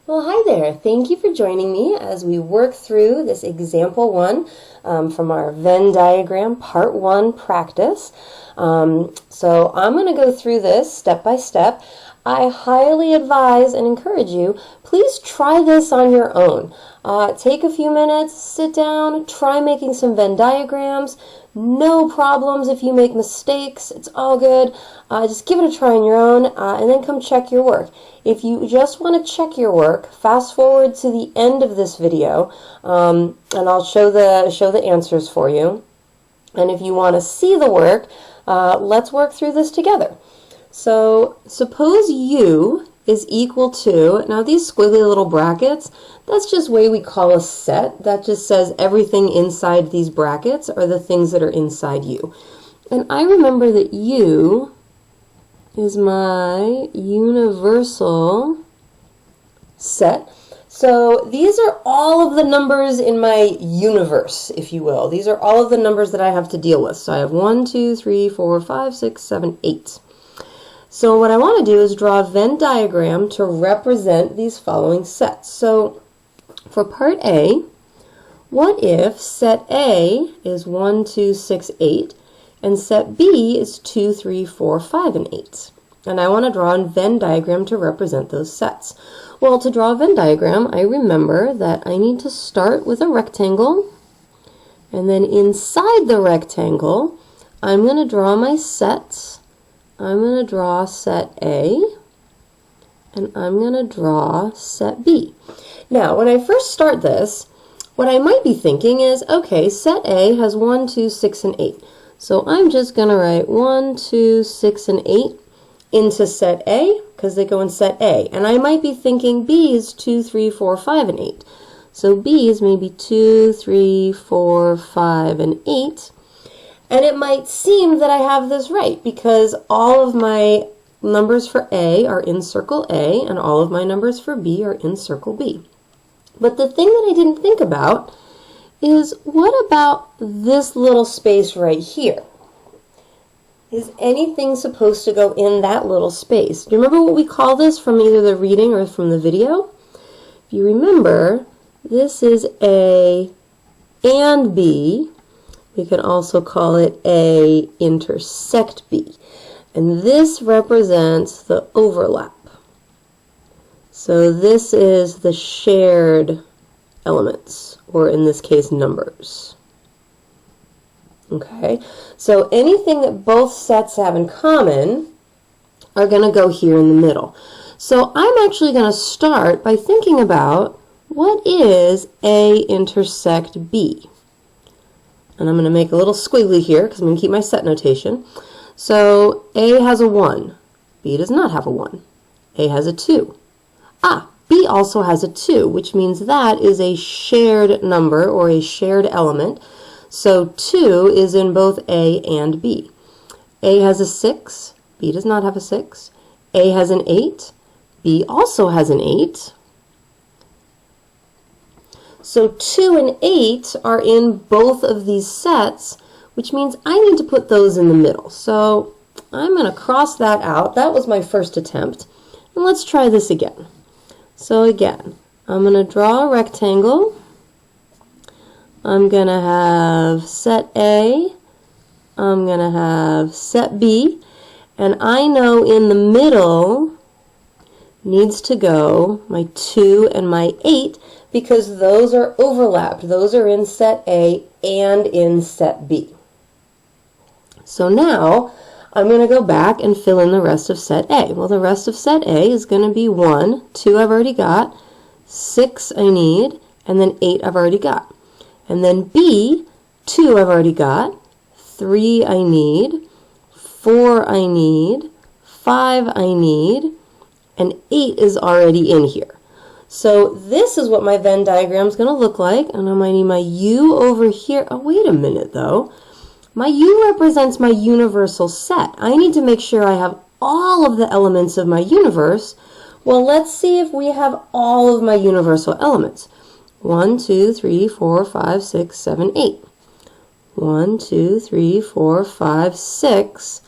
Well, hi there. Thank you for joining me as we work through this example one from our Venn diagram part 1 practice. So I'm going to go through this step by step. I highly advise and encourage you, please try this on your own. Take a few minutes, sit down, try making some Venn diagrams. No problems if you make mistakes. It's all good. Just give it a try on your own and then come check your work. If you just want to check your work, fast forward to the end of this video and I'll show the answers for you. And if you want to see the work, let's work through this together. So suppose U is equal to, now these squiggly little brackets, that's just the way we call a set. That just says everything inside these brackets are the things that are inside U. And I remember that U is my universal set. So these are all of the numbers in my universe, if you will. These are all of the numbers that I have to deal with. So I have 1, 2, 3, 4, 5, 6, 7, 8. So what I want to do is draw a Venn diagram to represent these following sets. So for part A, what if set A is 1, 2, 6, 8, and set B is 2, 3, 4, 5, and 8? And I want to draw a Venn diagram to represent those sets. Well, to draw a Venn diagram, I remember that I need to start with a rectangle, and then inside the rectangle, I'm going to draw my sets. I'm going to draw set A, and I'm going to draw set B. Now, when I first start this, what I might be thinking is, okay, set A has 1, 2, 6, and 8. So I'm just going to write 1, 2, 6, and 8 into set A, because they go in set A. And I might be thinking B is 2, 3, 4, 5, and 8. So B is maybe 2, 3, 4, 5, and 8. And it might seem that I have this right because all of my numbers for A are in circle A and all of my numbers for B are in circle B. But the thing that I didn't think about is, what about this little space right here? Is anything supposed to go in that little space? Do you remember what we call this from either the reading or from the video? If you remember, this is A and B. We can also call it A intersect B. And this represents the overlap. So this is the shared elements, or in this case, numbers. Okay, so anything that both sets have in common are going to go here in the middle. So I'm actually going to start by thinking about what is A intersect B. And I'm going to make a little squiggly here because I'm going to keep my set notation. So A has a 1. B does not have a 1. A has a 2. B also has a 2, which means that is a shared number or a shared element. So 2 is in both A and B. A has a 6. B does not have a 6. A has an 8. B also has an 8. So 2 and 8 are in both of these sets, which means I need to put those in the middle. So I'm going to cross that out. That was my first attempt. And let's try this again. So again, I'm going to draw a rectangle. I'm going to have set A. I'm going to have set B. And I know in the middle needs to go my 2 and my 8, because those are overlapped. Those are in set A and in set B. So now I'm going to go back and fill in the rest of set A. Well, the rest of set A is going to be 1, 2 I've already got, 6 I need, and then 8 I've already got. And then B, 2 I've already got, 3 I need, 4 I need, 5 I need, and 8 is already in here. So this is what my Venn diagram is going to look like, and I might need my U over here. Oh, wait a minute though. My U represents my universal set. I need to make sure I have all of the elements of my universe. Well, let's see if we have all of my universal elements. 1, 2, 3, 4, 5, 6, 7, 8. 1, 2, 3, 4, 5, 6.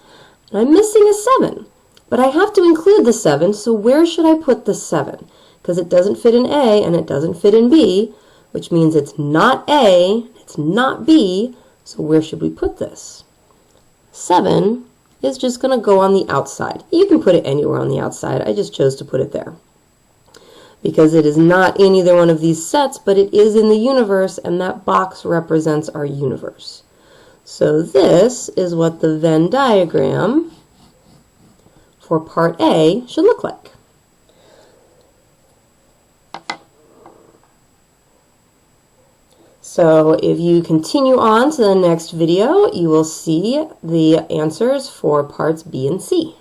And I'm missing a 7. But I have to include the 7, so where should I put the 7? because it doesn't fit in A and it doesn't fit in B, which means it's not A, it's not B, so where should we put this? 7 is just going to go on the outside. You can put it anywhere on the outside. I just chose to put it there because it is not in either one of these sets, but it is in the universe, and that box represents our universe. So this is what the Venn diagram for part A should look like. So if you continue on to the next video, you will see the answers for parts B and C.